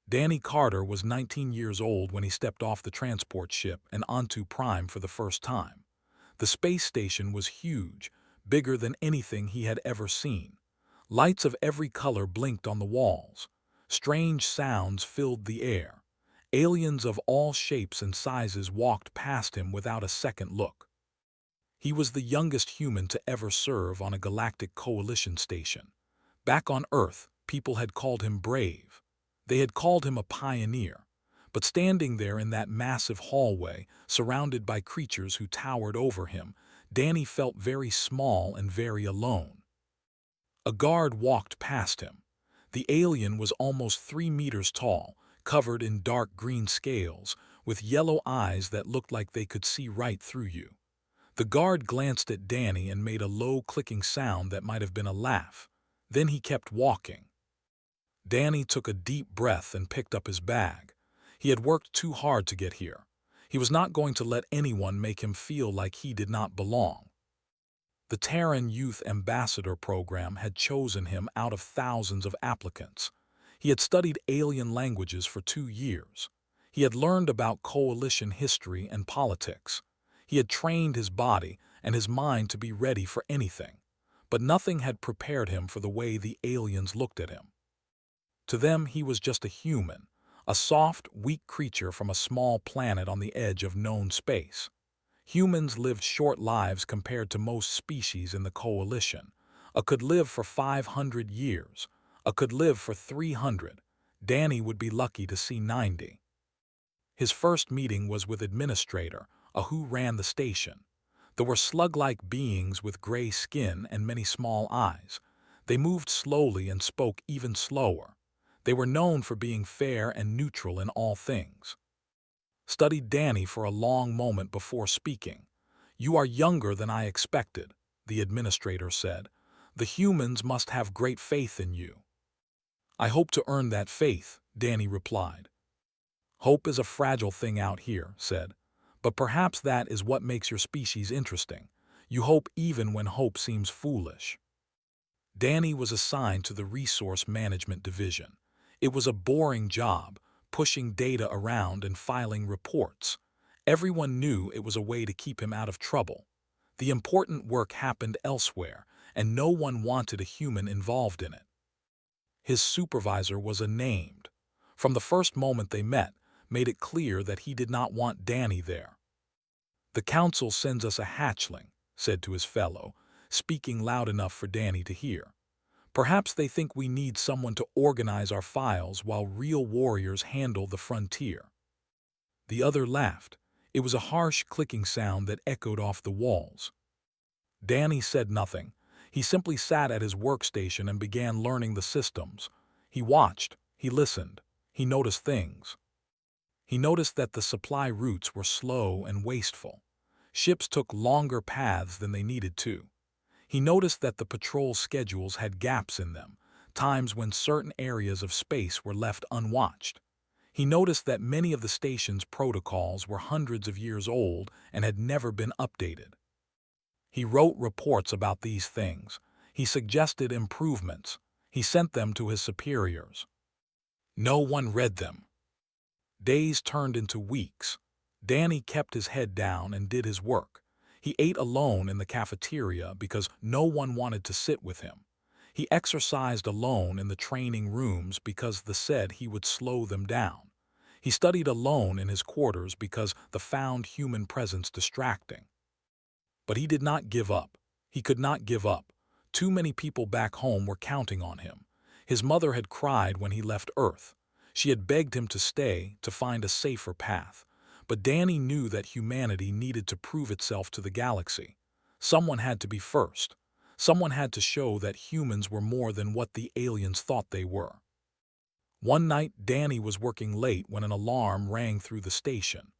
Danny Carter was 19 years old when he stepped off the transport ship and onto Prime for the first time. The space station was huge, bigger than anything he had ever seen. Lights of every color blinked on the walls. Strange sounds filled the air. Aliens of all shapes and sizes walked past him without a second look. He was the youngest human to ever serve on a Galactic Coalition station. Back on Earth, people had called him brave. They had called him a pioneer. But standing there in that massive hallway, surrounded by creatures who towered over him, Danny felt very small and very alone. A guard walked past him. The alien was almost 3 meters tall, covered in dark green scales, with yellow eyes that looked like they could see right through you. The guard glanced at Danny and made a low clicking sound that might have been a laugh. Then he kept walking. Danny took a deep breath and picked up his bag. He had worked too hard to get here. He was not going to let anyone make him feel like he did not belong. The Terran Youth Ambassador program had chosen him out of thousands of applicants. He had studied alien languages for 2 years. He had learned about coalition history and politics. He had trained his body and his mind to be ready for anything. But nothing had prepared him for the way the aliens looked at him. To them, he was just a human, a soft, weak creature from a small planet on the edge of known space. Humans lived short lives compared to most species in the coalition. A could live for 500 years. A could live for 300. Danny would be lucky to see 90. His first meeting was with Administrator, who ran the station. There were slug-like beings with gray skin and many small eyes. They moved slowly and spoke even slower. They were known for being fair and neutral in all things. Studied Danny for a long moment before speaking. "You are younger than I expected," the administrator said. "The humans must have great faith in you." "I hope to earn that faith," Danny replied. "Hope is a fragile thing out here," said. "But perhaps that is what makes your species interesting. You hope even when hope seems foolish." Danny was assigned to the Resource Management Division. It was a boring job, pushing data around and filing reports. Everyone knew it was a way to keep him out of trouble. The important work happened elsewhere, and no one wanted a human involved in it. His supervisor was unnamed. From the first moment they met, made it clear that he did not want Danny there. "The council sends us a hatchling," said to his fellow, speaking loud enough for Danny to hear. "Perhaps they think we need someone to organize our files while real warriors handle the frontier." The other laughed. It was a harsh clicking sound that echoed off the walls. Danny said nothing. He simply sat at his workstation and began learning the systems. He watched, he listened, he noticed things. He noticed that the supply routes were slow and wasteful. Ships took longer paths than they needed to. He noticed that the patrol schedules had gaps in them, times when certain areas of space were left unwatched. He noticed that many of the station's protocols were hundreds of years old and had never been updated. He wrote reports about these things. He suggested improvements. He sent them to his superiors. No one read them. Days turned into weeks. Danny kept his head down and did his work. He ate alone in the cafeteria because no one wanted to sit with him. He exercised alone in the training rooms because they said he would slow them down. He studied alone in his quarters because they found human presence distracting. But he did not give up. He could not give up. Too many people back home were counting on him. His mother had cried when he left Earth. She had begged him to stay, to find a safer path. But Danny knew that humanity needed to prove itself to the galaxy. Someone had to be first. Someone had to show that humans were more than what the aliens thought they were. One night, Danny was working late when an alarm rang through the station.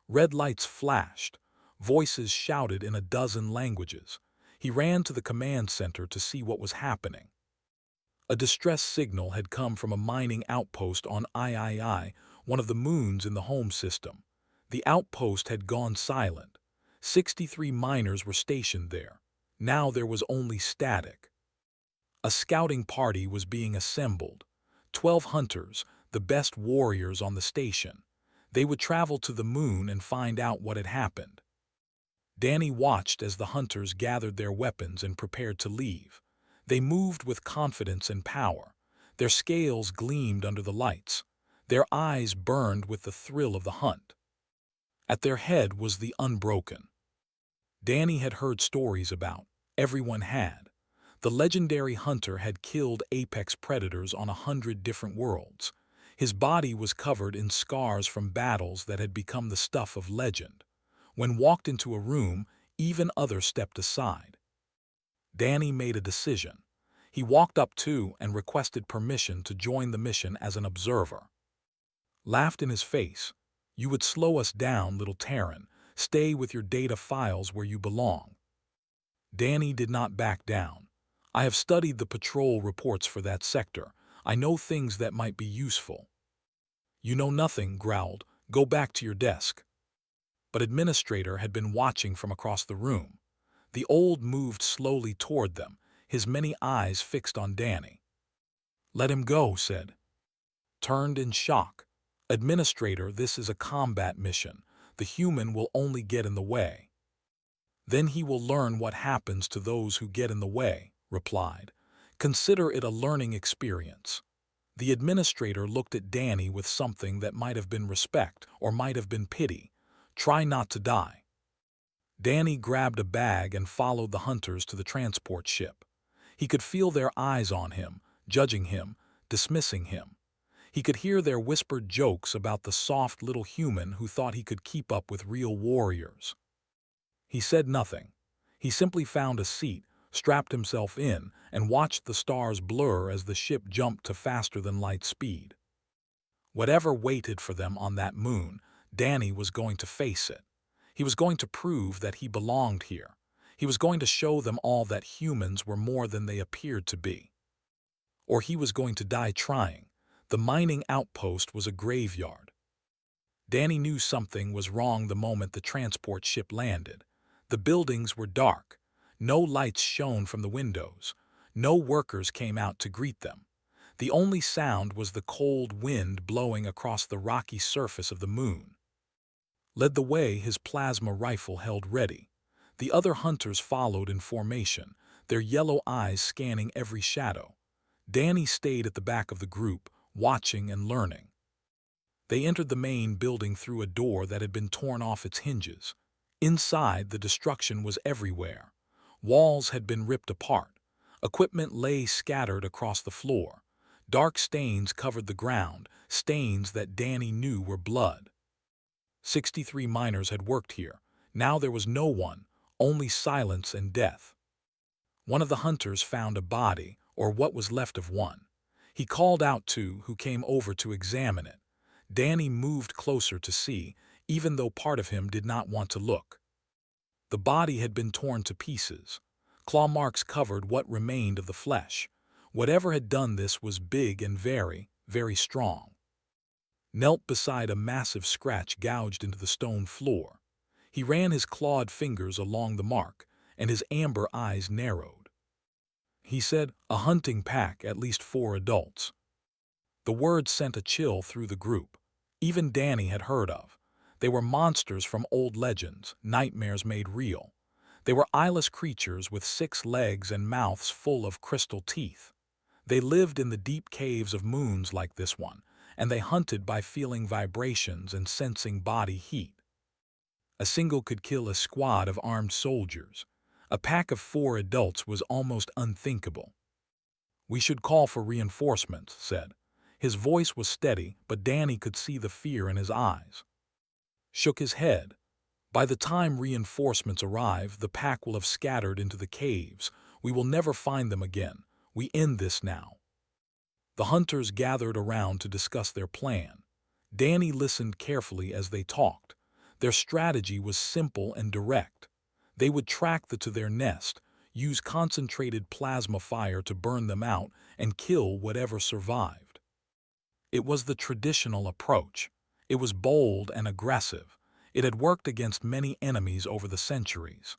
Red lights flashed. Voices shouted in a dozen languages. He ran to the command center to see what was happening. A distress signal had come from a mining outpost on III, one of the moons in the home system. The outpost had gone silent. 63 miners were stationed there. Now there was only static. A scouting party was being assembled. 12 hunters, the best warriors on the station. They would travel to the moon and find out what had happened. Danny watched as the hunters gathered their weapons and prepared to leave. They moved with confidence and power. Their scales gleamed under the lights. Their eyes burned with the thrill of the hunt. At their head was the Unbroken. Danny had heard stories about. Everyone had. The legendary hunter had killed apex predators on 100 different worlds. His body was covered in scars from battles that had become the stuff of legend. When walked into a room, even others stepped aside. Danny made a decision. He walked up to and requested permission to join the mission as an observer. Laughed in his face. "You would slow us down, little Terran. Stay with your data files where you belong." Danny did not back down. "I have studied the patrol reports for that sector. I know things that might be useful." "You know nothing," growled. "Go back to your desk." But Administrator had been watching from across the room. The old moved slowly toward them, his many eyes fixed on Danny. "Let him go," said. Turned in shock. "Administrator, this is a combat mission. The human will only get in the way." "Then he will learn what happens to those who get in the way," replied. "Consider it a learning experience." The Administrator looked at Danny with something that might have been respect or might have been pity. "Try not to die." Danny grabbed a bag and followed the hunters to the transport ship. He could feel their eyes on him, judging him, dismissing him. He could hear their whispered jokes about the soft little human who thought he could keep up with real warriors. He said nothing. He simply found a seat, strapped himself in, and watched the stars blur as the ship jumped to faster-than-light speed. Whatever waited for them on that moon, Danny was going to face it. He was going to prove that he belonged here. He was going to show them all that humans were more than they appeared to be. Or he was going to die trying. The mining outpost was a graveyard. Danny knew something was wrong the moment the transport ship landed. The buildings were dark. No lights shone from the windows. No workers came out to greet them. The only sound was the cold wind blowing across the rocky surface of the moon. Led the way, his plasma rifle held ready. The other hunters followed in formation, their yellow eyes scanning every shadow. Danny stayed at the back of the group, watching and learning. They entered the main building through a door that had been torn off its hinges. Inside, the destruction was everywhere. Walls had been ripped apart. Equipment lay scattered across the floor. Dark stains covered the ground, stains that Danny knew were blood. 63 miners had worked here. Now there was no one, only silence and death. One of the hunters found a body, or what was left of one. He called out to who came over to examine it. Danny moved closer to see, even though part of him did not want to look. The body had been torn to pieces. Claw marks covered what remained of the flesh. Whatever had done this was big and very, very strong. Knelt beside a massive scratch gouged into the stone floor. He ran his clawed fingers along the mark, and his amber eyes narrowed. He said, "A hunting pack, at least 4 adults." The word sent a chill through the group. Even Danny had heard of. They were monsters from old legends, nightmares made real. They were eyeless creatures with 6 legs and mouths full of crystal teeth. They lived in the deep caves of moons like this one, and they hunted by feeling vibrations and sensing body heat. A single could kill a squad of armed soldiers. A pack of 4 adults was almost unthinkable. "We should call for reinforcements," said. His voice was steady, but Danny could see the fear in his eyes. Shook his head. "By the time reinforcements arrive, the pack will have scattered into the caves. We will never find them again. We end this now." The hunters gathered around to discuss their plan. Danny listened carefully as they talked. Their strategy was simple and direct. They would track to their nest, use concentrated plasma fire to burn them out, and kill whatever survived. It was the traditional approach. It was bold and aggressive. It had worked against many enemies over the centuries.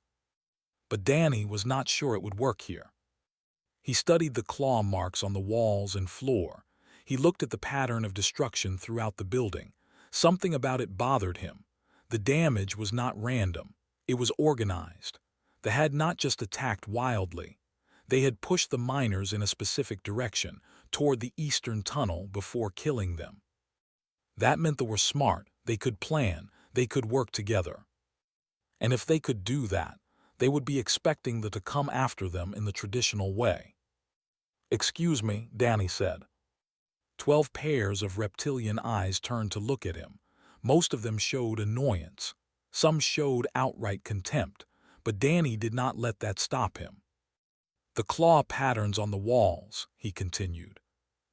But Danny was not sure it would work here. He studied the claw marks on the walls and floor. He looked at the pattern of destruction throughout the building. Something about it bothered him. The damage was not random. It was organized. They had not just attacked wildly. They had pushed the miners in a specific direction, toward the eastern tunnel, before killing them. That meant they were smart, they could plan, they could work together. And if they could do that, they would be expecting them to come after them in the traditional way. "Excuse me," Danny said. 12 pairs of reptilian eyes turned to look at him. Most of them showed annoyance. Some showed outright contempt, but Danny did not let that stop him. "The claw patterns on the walls," he continued.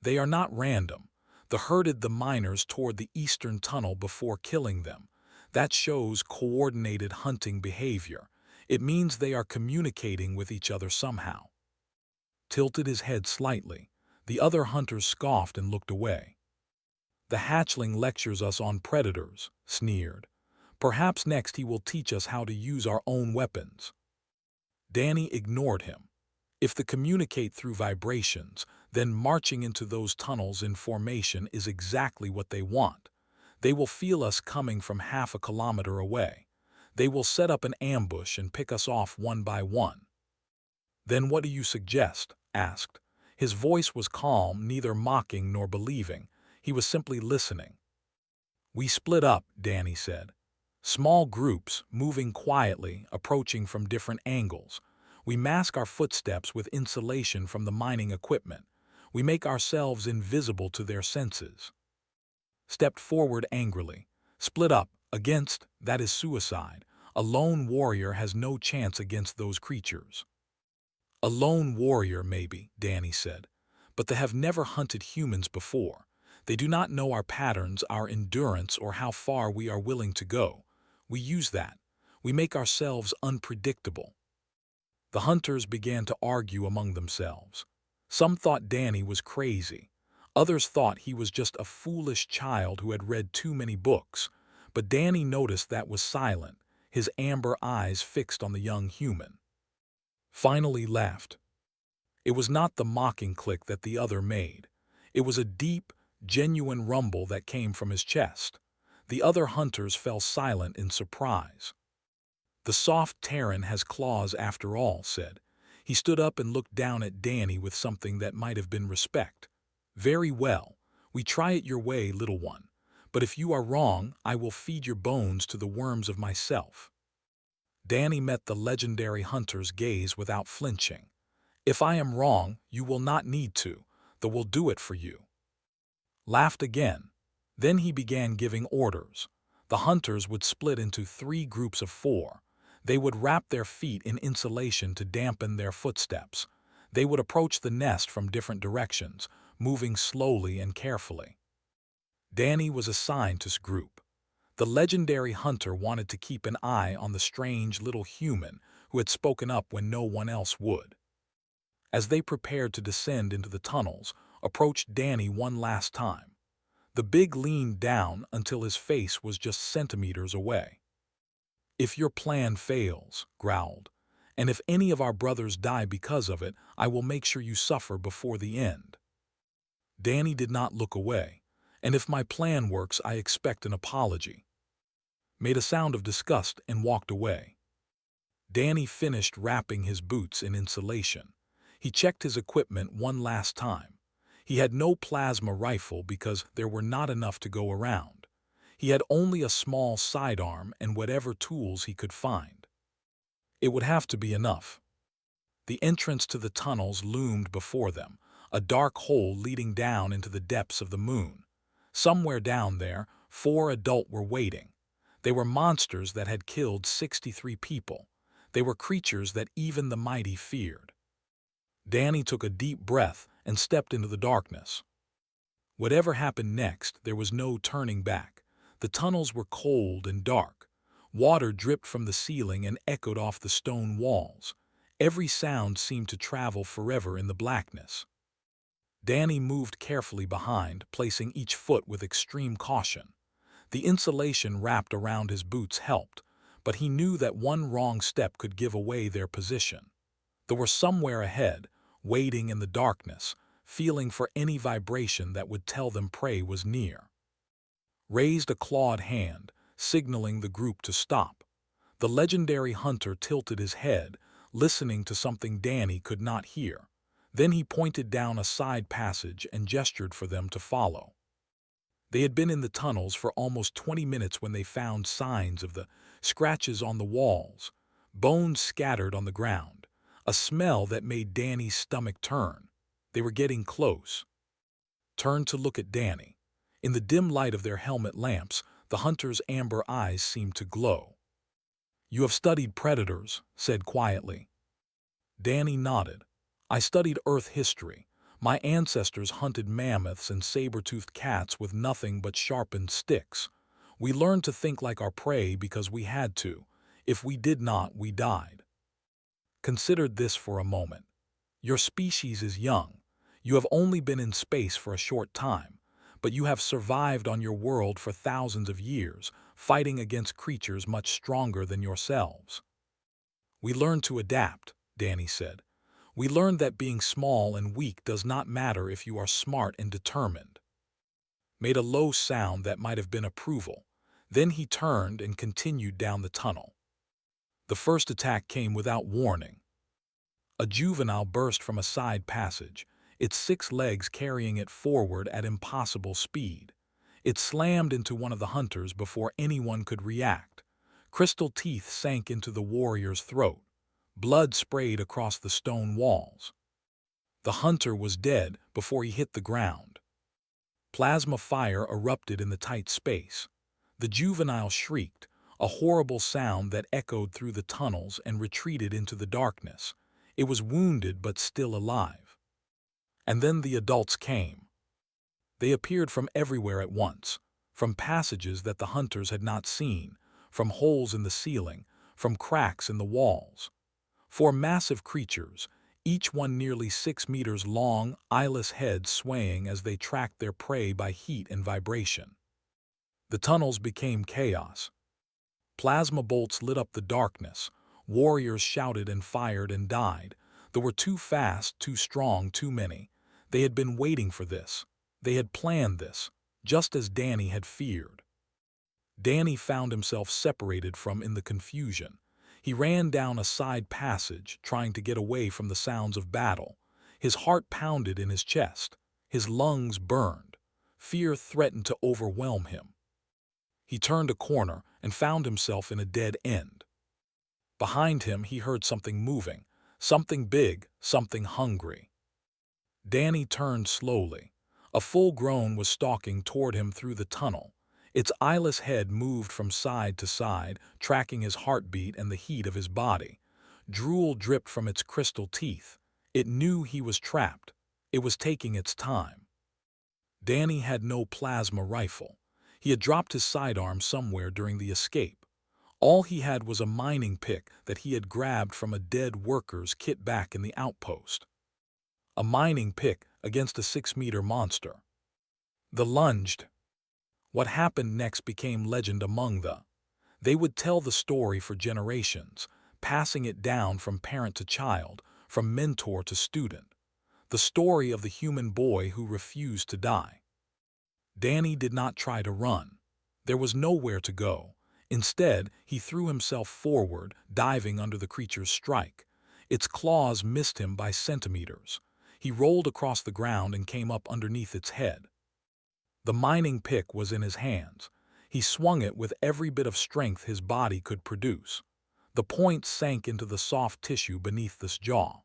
"They are not random. They herded the miners toward the eastern tunnel before killing them. That shows coordinated hunting behavior. It means they are communicating with each other somehow." Tilted his head slightly. The other hunters scoffed and looked away. "The hatchling lectures us on predators," sneered. "Perhaps next he will teach us how to use our own weapons." Danny ignored him. If they communicate through vibrations, then marching into those tunnels in formation is exactly what they want. They will feel us coming from half a kilometer away. They will set up an ambush and pick us off one by one. "Then what do you suggest?" asked. His voice was calm, neither mocking nor believing. He was simply listening. "We split up," Danny said. "Small groups, moving quietly, approaching from different angles. We mask our footsteps with insulation from the mining equipment. We make ourselves invisible to their senses." Stepped forward angrily. "Split up. Against, that is suicide. A lone warrior has no chance against those creatures." "A lone warrior, maybe," Danny said. "But they have never hunted humans before. They do not know our patterns, our endurance, or how far we are willing to go. We use that. We make ourselves unpredictable." The hunters began to argue among themselves. Some thought Danny was crazy. Others thought he was just a foolish child who had read too many books. But Danny noticed that was silent, his amber eyes fixed on the young human. Finally laughed. It was not the mocking click that the other made. It was a deep, genuine rumble that came from his chest. The other hunters fell silent in surprise. "The soft Terran has claws after all," said. He stood up and looked down at Danny with something that might have been respect. "Very well. We try it your way, little one. But if you are wrong, I will feed your bones to the worms of myself." Danny met the legendary hunter's gaze without flinching. "If I am wrong, you will not need to. They will do it for you." Laughed again. Then he began giving orders. The hunters would split into 3 groups of 4. They would wrap their feet in insulation to dampen their footsteps. They would approach the nest from different directions, moving slowly and carefully. Danny was assigned to this group. The legendary hunter wanted to keep an eye on the strange little human who had spoken up when no one else would. As they prepared to descend into the tunnels, approached Danny one last time. The big leaned down until his face was just centimeters away. "If your plan fails," growled, "and if any of our brothers die because of it, I will make sure you suffer before the end." Danny did not look away. "And if my plan works, I expect an apology." Made a sound of disgust and walked away. Danny finished wrapping his boots in insulation. He checked his equipment one last time. He had no plasma rifle because there were not enough to go around. He had only a small sidearm and whatever tools he could find. It would have to be enough. The entrance to the tunnels loomed before them, a dark hole leading down into the depths of the moon. Somewhere down there, 4 adults were waiting. They were monsters that had killed 63 people. They were creatures that even the mighty feared. Danny took a deep breath and stepped into the darkness. Whatever happened next, there was no turning back. The tunnels were cold and dark. Water dripped from the ceiling and echoed off the stone walls. Every sound seemed to travel forever in the blackness. Danny moved carefully behind, placing each foot with extreme caution. The insulation wrapped around his boots helped, but he knew that one wrong step could give away their position. They were somewhere ahead, waiting in the darkness, feeling for any vibration that would tell them prey was near. Raised a clawed hand, signaling the group to stop. The legendary hunter tilted his head, listening to something Danny could not hear. Then he pointed down a side passage and gestured for them to follow. They had been in the tunnels for almost 20 minutes when they found signs of the scratches on the walls, bones scattered on the ground, a smell that made Danny's stomach turn. They were getting close. Turned to look at Danny. In the dim light of their helmet lamps, the hunter's amber eyes seemed to glow. "You have studied predators," said quietly. Danny nodded. "I studied Earth history. My ancestors hunted mammoths and saber-toothed cats with nothing but sharpened sticks. We learned to think like our prey because we had to. If we did not, we died." Consider this for a moment. Your species is young. You have only been in space for a short time, but you have survived on your world for thousands of years, fighting against creatures much stronger than yourselves. "We learned to adapt," Danny said. "We learned that being small and weak does not matter if you are smart and determined." Made a low sound that might have been approval. Then he turned and continued down the tunnel. The first attack came without warning. A juvenile burst from a side passage, its 6 legs carrying it forward at impossible speed. It slammed into one of the hunters before anyone could react. Crystal teeth sank into the warrior's throat. Blood sprayed across the stone walls. The hunter was dead before he hit the ground. Plasma fire erupted in the tight space. The juvenile shrieked, a horrible sound that echoed through the tunnels and retreated into the darkness. It was wounded but still alive. And then the adults came. They appeared from everywhere at once, from passages that the hunters had not seen, from holes in the ceiling, from cracks in the walls. 4 massive creatures, each one nearly 6 meters long, eyeless heads swaying as they tracked their prey by heat and vibration. The tunnels became chaos. Plasma bolts lit up the darkness. Warriors shouted and fired and died. They were too fast, too strong, too many. They had been waiting for this. They had planned this, just as Danny had feared. Danny found himself separated from in the confusion. He ran down a side passage, trying to get away from the sounds of battle. His heart pounded in his chest. His lungs burned. Fear threatened to overwhelm him. He turned a corner and found himself in a dead end. Behind him, he heard something moving, something big, something hungry. Danny turned slowly. A full grown was stalking toward him through the tunnel. Its eyeless head moved from side to side, tracking his heartbeat and the heat of his body. Drool dripped from its crystal teeth. It knew he was trapped. It was taking its time. Danny had no plasma rifle. He had dropped his sidearm somewhere during the escape. All he had was a mining pick that he had grabbed from a dead worker's kit back in the outpost. A mining pick against a 6-meter monster. The lunged. What happened next became legend among the. They would tell the story for generations, passing it down from parent to child, from mentor to student. The story of the human boy who refused to die. Danny did not try to run. There was nowhere to go. Instead, he threw himself forward, diving under the creature's strike. Its claws missed him by centimeters. He rolled across the ground and came up underneath its head. The mining pick was in his hands. He swung it with every bit of strength his body could produce. The point sank into the soft tissue beneath this jaw.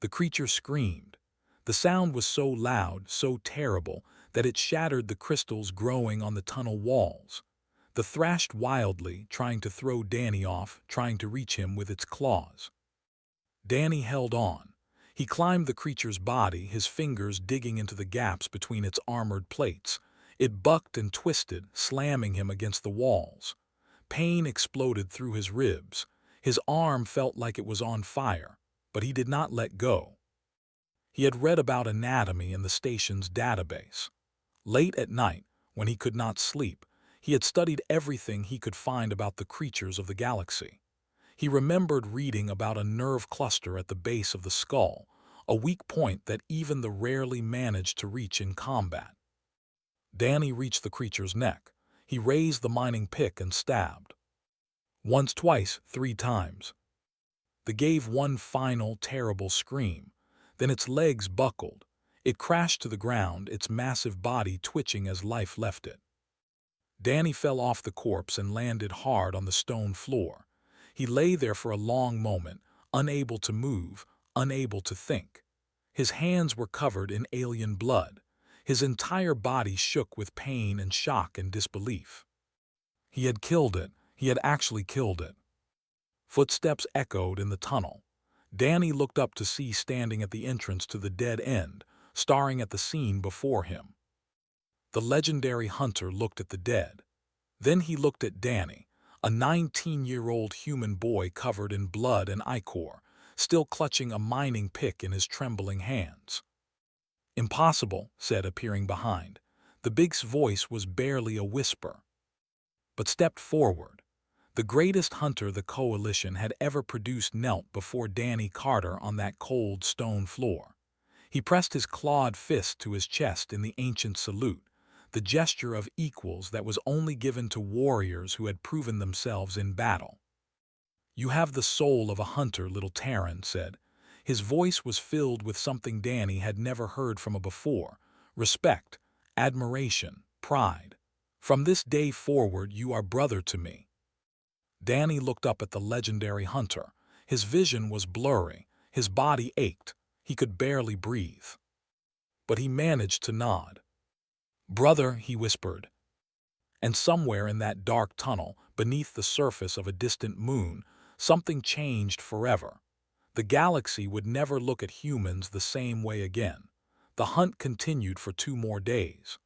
The creature screamed. The sound was so loud, so terrible, that it shattered the crystals growing on the tunnel walls. The thrashed wildly, trying to throw Danny off, trying to reach him with its claws. Danny held on. He climbed the creature's body, his fingers digging into the gaps between its armored plates. It bucked and twisted, slamming him against the walls. Pain exploded through his ribs. His arm felt like it was on fire, but he did not let go. He had read about anatomy in the station's database. Late at night, when he could not sleep, he had studied everything he could find about the creatures of the galaxy. He remembered reading about a nerve cluster at the base of the skull, a weak point that even the rarely managed to reach in combat. Danny reached the creature's neck. He raised the mining pick and stabbed. Once, twice, 3 times. It gave one final, terrible scream. Then its legs buckled. It crashed to the ground, its massive body twitching as life left it. Danny fell off the corpse and landed hard on the stone floor. He lay there for a long moment, unable to move, unable to think. His hands were covered in alien blood. His entire body shook with pain and shock and disbelief. He had killed it. He had actually killed it. Footsteps echoed in the tunnel. Danny looked up to see standing at the entrance to the dead end, staring at the scene before him. The legendary hunter looked at the dead. Then he looked at Danny, a 19-year-old human boy covered in blood and ichor, still clutching a mining pick in his trembling hands. "Impossible," said, appearing behind. The big's voice was barely a whisper, but stepped forward. The greatest hunter the Coalition had ever produced knelt before Danny Carter on that cold stone floor. He pressed his clawed fist to his chest in the ancient salute, the gesture of equals that was only given to warriors who had proven themselves in battle. "You have the soul of a hunter," little Terran said. His voice was filled with something Danny had never heard from before: respect, admiration, pride. "From this day forward, you are brother to me." Danny looked up at the legendary hunter. His vision was blurry. His body ached. He could barely breathe. But he managed to nod. "Brother," he whispered. And somewhere in that dark tunnel, beneath the surface of a distant moon, something changed forever. The galaxy would never look at humans the same way again. The hunt continued for 2 more days.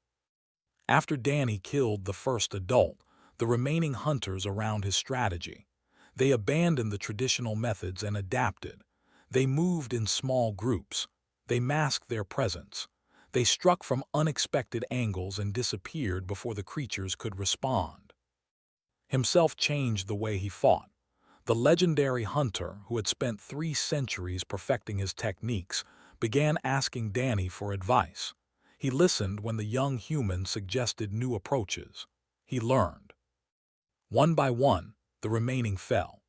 After Danny killed the first adult, the remaining hunters around his strategy. They abandoned the traditional methods and adapted. They moved in small groups. They masked their presence. They struck from unexpected angles and disappeared before the creatures could respond. Himself changed the way he fought. The legendary hunter, who had spent 3 centuries perfecting his techniques, began asking Danny for advice. He listened when the young human suggested new approaches. He learned. One by one, the remaining fell.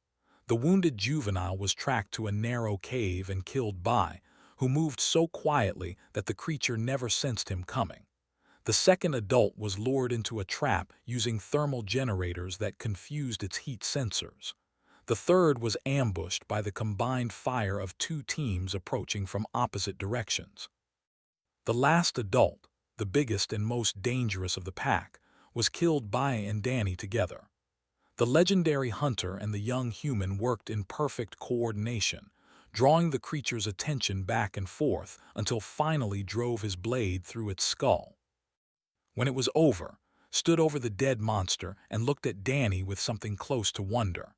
The wounded juvenile was tracked to a narrow cave and killed by, who moved so quietly that the creature never sensed him coming. The second adult was lured into a trap using thermal generators that confused its heat sensors. The third was ambushed by the combined fire of 2 teams approaching from opposite directions. The last adult, the biggest and most dangerous of the pack, was killed by and Danny together. The legendary hunter and the young human worked in perfect coordination, drawing the creature's attention back and forth until finally drove his blade through its skull. When it was over, stood over the dead monster and looked at Danny with something close to wonder.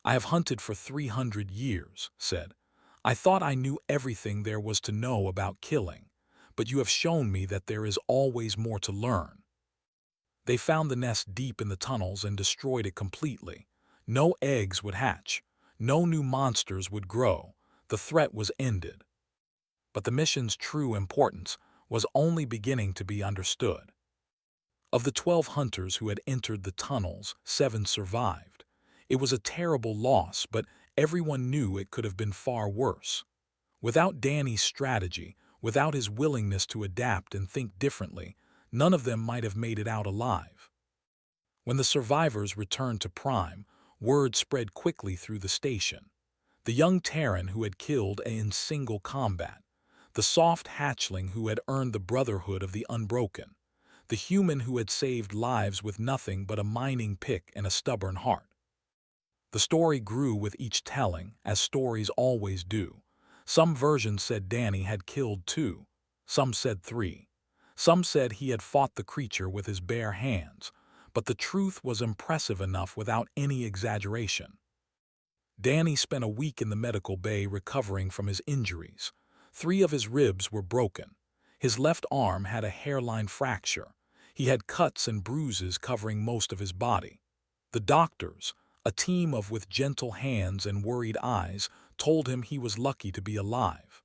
"I have hunted for 300 years, said. "I thought I knew everything there was to know about killing, but you have shown me that there is always more to learn." They found the nest deep in the tunnels and destroyed it completely. No eggs would hatch. No new monsters would grow. The threat was ended. But the mission's true importance was only beginning to be understood. Of the 12 hunters who had entered the tunnels, 7 survived. It was a terrible loss, but everyone knew it could have been far worse. Without Danny's strategy, without his willingness to adapt and think differently, none of them might have made it out alive. When the survivors returned to Prime, word spread quickly through the station. The young Terran who had killed in single combat, the soft hatchling who had earned the brotherhood of the unbroken, the human who had saved lives with nothing but a mining pick and a stubborn heart. The story grew with each telling, as stories always do. Some versions said Danny had killed 2, some said 3. Some said he had fought the creature with his bare hands, but the truth was impressive enough without any exaggeration. Danny spent a week in the medical bay recovering from his injuries. 3 of his ribs were broken. His left arm had a hairline fracture. He had cuts and bruises covering most of his body. The doctors, a team with gentle hands and worried eyes, told him he was lucky to be alive.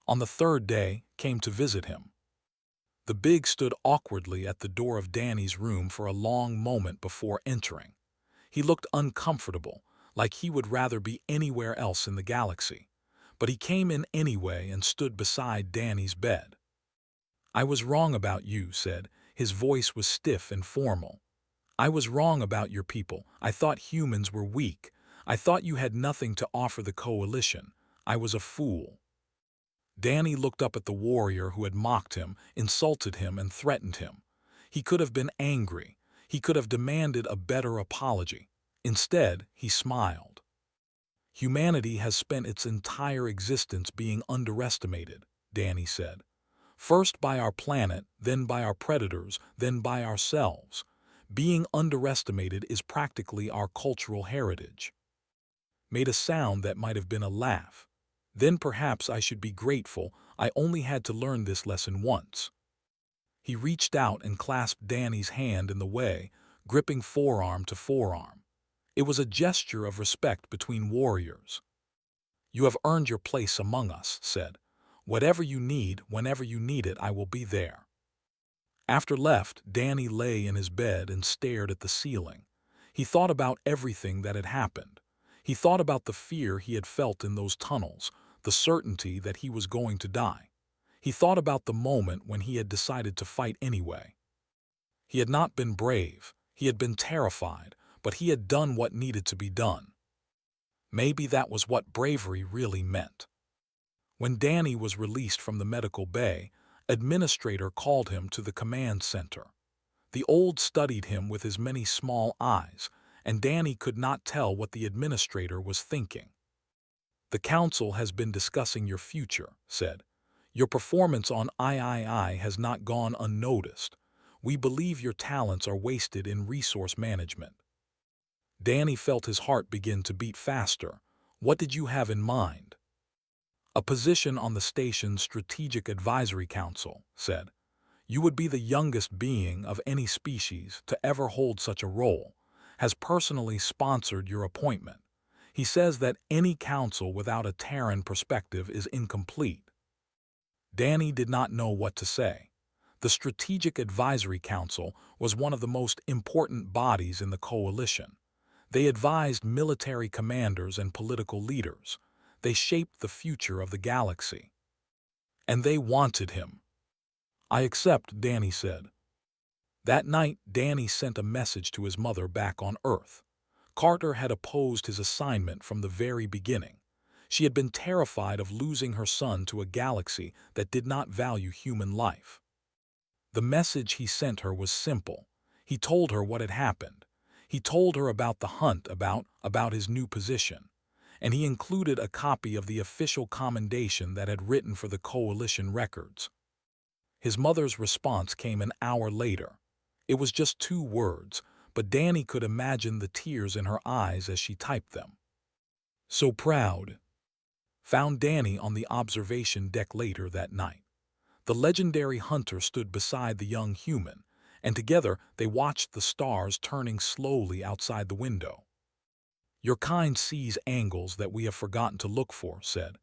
On the third day, came to visit him. The Big stood awkwardly at the door of Danny's room for a long moment before entering. He looked uncomfortable, like he would rather be anywhere else in the galaxy. But he came in anyway and stood beside Danny's bed. "I was wrong about you," said. His voice was stiff and formal. "I was wrong about your people. I thought humans were weak. I thought you had nothing to offer the coalition. I was a fool." Danny looked up at the warrior who had mocked him, insulted him, and threatened him. He could have been angry. He could have demanded a better apology. Instead, he smiled. "Humanity has spent its entire existence being underestimated," Danny said. "First by our planet, then by our predators, then by ourselves. Being underestimated is practically our cultural heritage." Made a sound that might have been a laugh. "Then perhaps I should be grateful I only had to learn this lesson once." He reached out and clasped Danny's hand in the way, gripping forearm to forearm. It was a gesture of respect between warriors. "You have earned your place among us," said. "Whatever you need, whenever you need it, I will be there." After left, Danny lay in his bed and stared at the ceiling. He thought about everything that had happened. He thought about the fear he had felt in those tunnels, the certainty that he was going to die. He thought about the moment when he had decided to fight anyway. He had not been brave, he had been terrified, but he had done what needed to be done. Maybe that was what bravery really meant. When Danny was released from the medical bay, Administrator called him to the command center. The old studied him with his many small eyes, and Danny could not tell what the administrator was thinking. "The council has been discussing your future," said. "Your performance on III has not gone unnoticed. We believe your talents are wasted in resource management." Danny felt his heart begin to beat faster. "What did you have in mind?" "A position on the station's Strategic Advisory Council," said. "You would be the youngest being of any species to ever hold such a role. Has personally sponsored your appointment. He says that any council without a Terran perspective is incomplete." Danny did not know what to say. The Strategic Advisory Council was one of the most important bodies in the coalition. They advised military commanders and political leaders. They shaped the future of the galaxy. And they wanted him. "I accept," Danny said. That night, Danny sent a message to his mother back on Earth. Carter had opposed his assignment from the very beginning. She had been terrified of losing her son to a galaxy that did not value human life. The message he sent her was simple. He told her what had happened. He told her about the hunt, about his new position. And he included a copy of the official commendation that had written for the Coalition records. His mother's response came an hour later. It was just 2 words, but Danny could imagine the tears in her eyes as she typed them. "So proud." Found Danny on the observation deck later that night. The legendary hunter stood beside the young human, and together they watched the stars turning slowly outside the window. "Your kind sees angles that we have forgotten to look for," said.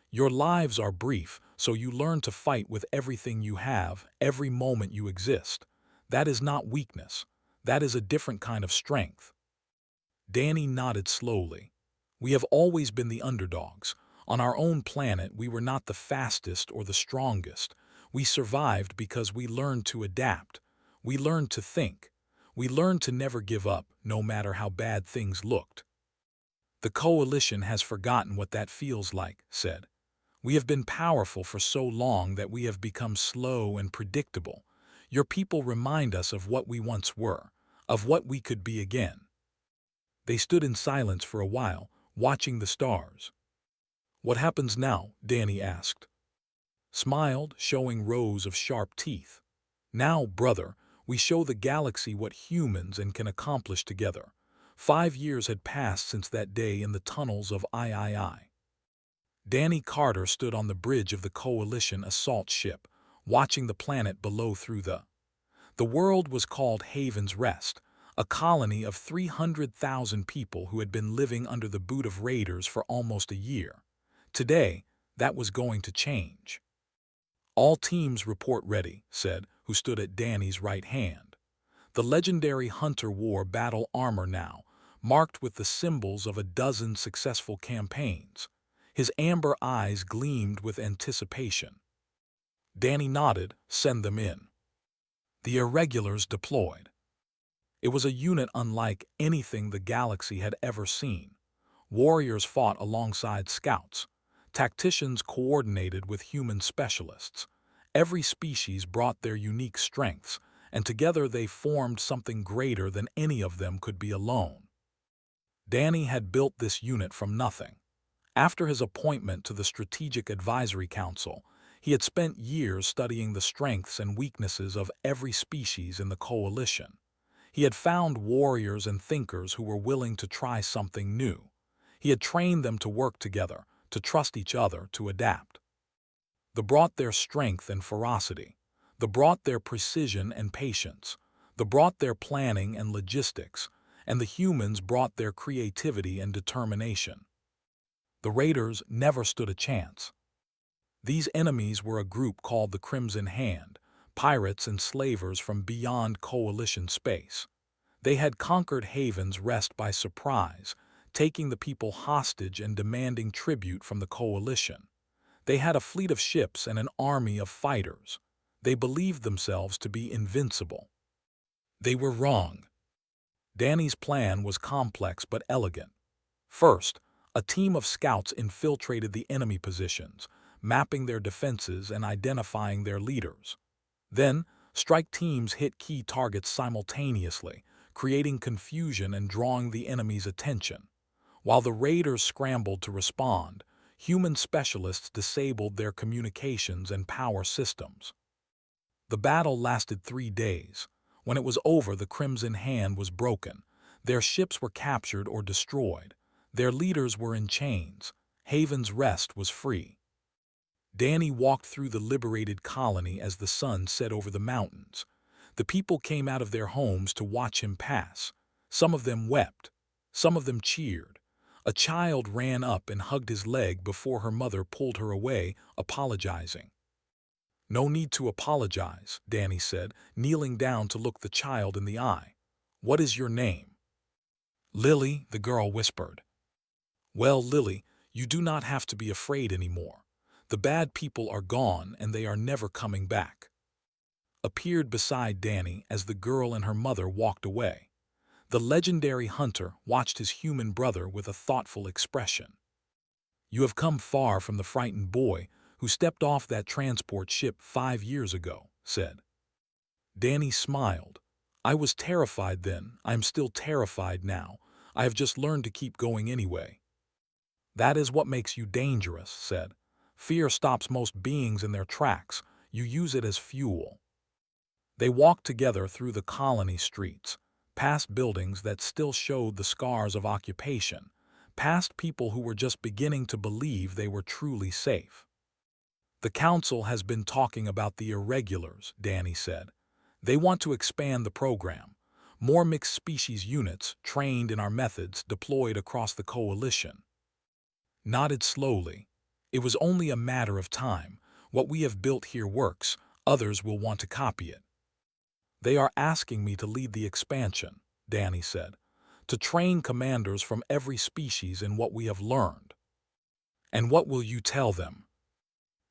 "Your lives are brief, so you learn to fight with everything you have, every moment you exist. That is not weakness. That is a different kind of strength." Danny nodded slowly. "We have always been the underdogs. On our own planet, we were not the fastest or the strongest. We survived because we learned to adapt. We learned to think. We learned to never give up, no matter how bad things looked." "The Coalition has forgotten what that feels like," said. "We have been powerful for so long that we have become slow and predictable. Your people remind us of what we once were, of what we could be again." They stood in silence for a while, watching the stars. "What happens now?" Danny asked. Smiled, showing rows of sharp teeth. "Now, brother, we show the galaxy what humans can accomplish together." 5 years had passed since that day in the tunnels of III. Danny Carter stood on the bridge of the Coalition assault ship, watching the planet below through The world was called Haven's Rest, a colony of 300,000 people who had been living under the boot of raiders for almost a year. Today, That was going to change. "All teams report ready," said, who stood at Danny's right hand. The legendary hunter wore battle armor now, marked with the symbols of a dozen successful campaigns. His amber eyes gleamed with anticipation. Danny nodded. "Send them in." The irregulars deployed. It was a unit unlike anything the galaxy had ever seen. Warriors fought alongside scouts. Tacticians coordinated with human specialists. Every species brought their unique strengths, and together they formed something greater than any of them could be alone. Danny had built this unit from nothing. After his appointment to the Strategic Advisory Council, he had spent years studying the strengths and weaknesses of every species in the coalition. He had found warriors and thinkers who were willing to try something new. He had trained them to work together, to trust each other, to adapt. They brought their strength and ferocity. They brought their precision and patience. They brought their planning and logistics, and the humans brought their creativity and determination. The Raiders never stood a chance. These enemies were a group called the Crimson Hand, pirates and slavers from beyond Coalition space. They had conquered Haven's Rest by surprise, taking the people hostage and demanding tribute from the Coalition. They had a fleet of ships and an army of fighters. They believed themselves to be invincible. They were wrong. Danny's plan was complex but elegant. First, a team of scouts infiltrated the enemy positions, mapping their defenses and identifying their leaders. Then, strike teams hit key targets simultaneously, creating confusion and drawing the enemy's attention. While the raiders scrambled to respond, human specialists disabled their communications and power systems. The battle lasted 3 days. When it was over, the Crimson Hand was broken. Their ships were captured or destroyed. Their leaders were in chains. Haven's Rest was free. Danny walked through the liberated colony as the sun set over the mountains. The people came out of their homes to watch him pass. Some of them wept. Some of them cheered. A child ran up and hugged his leg before her mother pulled her away, apologizing. "No need to apologize," Danny said, kneeling down to look the child in the eye. "What is your name?" "Lily," the girl whispered. "Well, Lily, you do not have to be afraid anymore. The bad people are gone and they are never coming back." Appeared beside Danny as the girl and her mother walked away. The legendary hunter watched his human brother with a thoughtful expression. "You have come far from the frightened boy who stepped off that transport ship 5 years ago," said. Danny smiled. "I was terrified then. I am still terrified now. I have just learned to keep going anyway." "That is what makes you dangerous," said. "Fear stops most beings in their tracks. You use it as fuel." They walked together through the colony streets, past buildings that still showed the scars of occupation, past people who were just beginning to believe they were truly safe. "The Council has been talking about the irregulars," Danny said. "They want to expand the program. More mixed-species units, trained in our methods, deployed across the Coalition." Nodded slowly. "It was only a matter of time. What we have built here works. Others will want to copy it." "They are asking me to lead the expansion," Danny said, "to train commanders from every species in what we have learned." "And what will you tell them?"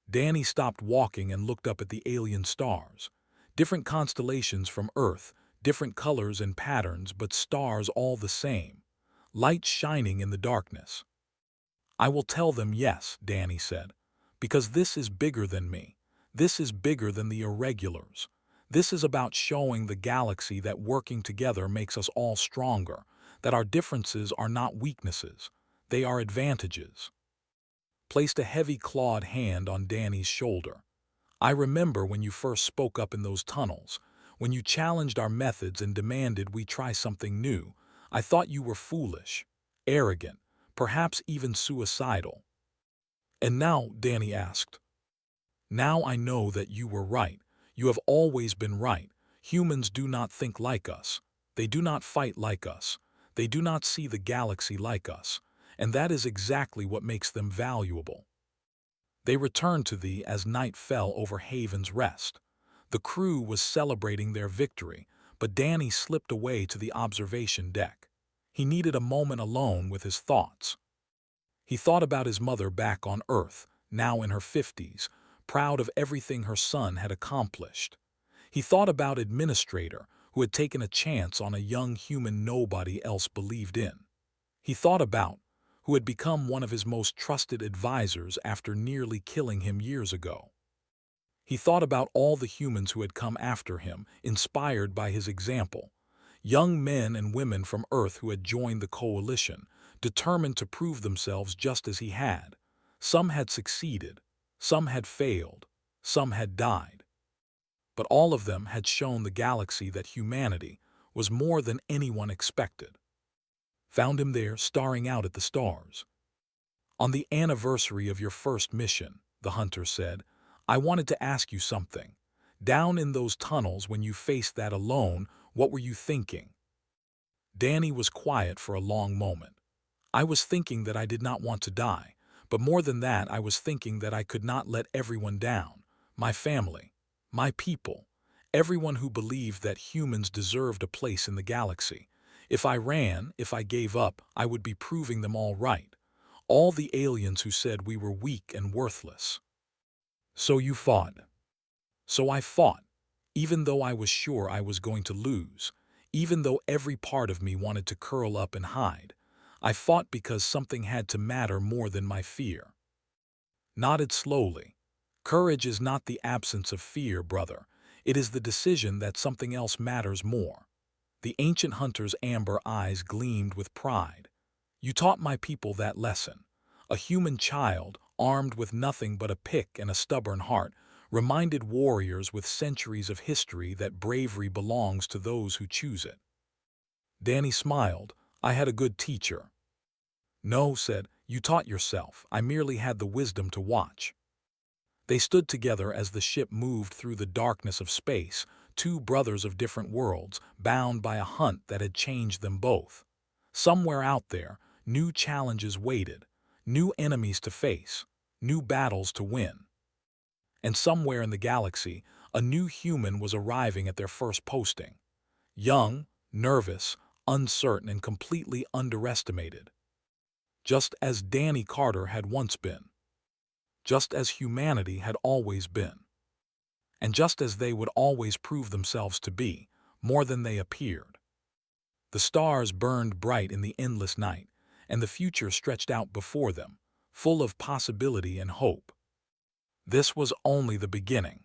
Danny stopped walking and looked up at the alien stars. Different constellations from Earth, different colors and patterns, but stars all the same. Lights shining in the darkness. "I will tell them yes," Danny said, "because this is bigger than me. This is bigger than the irregulars. This is about showing the galaxy that working together makes us all stronger, that our differences are not weaknesses, they are advantages." Placed a heavy clawed hand on Danny's shoulder. "I remember when you first spoke up in those tunnels, when you challenged our methods and demanded we try something new. I thought you were foolish, arrogant, perhaps even suicidal." "And now," Danny asked. "Now I know that you were right. You have always been right. Humans do not think like us. They do not fight like us. They do not see the galaxy like us. And that is exactly what makes them valuable." They returned to thee as night fell over Haven's Rest. The crew was celebrating their victory, but Danny slipped away to the observation deck. He needed a moment alone with his thoughts. He thought about his mother back on Earth, now in her 50s, proud of everything her son had accomplished. He thought about Administrator, who had taken a chance on a young human nobody else believed in. He thought about who had become one of his most trusted advisors after nearly killing him years ago. He thought about all the humans who had come after him, inspired by his example. Young men and women from Earth who had joined the coalition, determined to prove themselves just as he had. Some had succeeded, some had failed, some had died. But all of them had shown the galaxy that humanity was more than anyone expected. Found him there, staring out at the stars. "On the anniversary of your first mission," the hunter said, "I wanted to ask you something. Down in those tunnels when you faced that alone, what were you thinking?" Danny was quiet for a long moment. "I was thinking that I did not want to die, but more than that I was thinking that I could not let everyone down. My family, my people, everyone who believed that humans deserved a place in the galaxy. If I ran, if I gave up, I would be proving them all right. All the aliens who said we were weak and worthless." "So you fought." "So I fought, even though I was sure I was going to lose, even though every part of me wanted to curl up and hide. I fought because something had to matter more than my fear." Nodded slowly. "Courage is not the absence of fear, brother. It is the decision that something else matters more." The ancient hunter's amber eyes gleamed with pride. "You taught my people that lesson. A human child, armed with nothing but a pick and a stubborn heart, reminded warriors with centuries of history that bravery belongs to those who choose it." Danny smiled. "I had a good teacher." "No," said, "you taught yourself. I merely had the wisdom to watch." They stood together as the ship moved through the darkness of space, two brothers of different worlds, bound by a hunt that had changed them both. Somewhere out there, new challenges waited, new enemies to face, new battles to win. And somewhere in the galaxy, a new human was arriving at their first posting. Young, nervous, uncertain, and completely underestimated. Just as Danny Carter had once been. Just as humanity had always been. And just as they would always prove themselves to be, more than they appeared. The stars burned bright in the endless night, and the future stretched out before them, full of possibility and hope. This was only the beginning.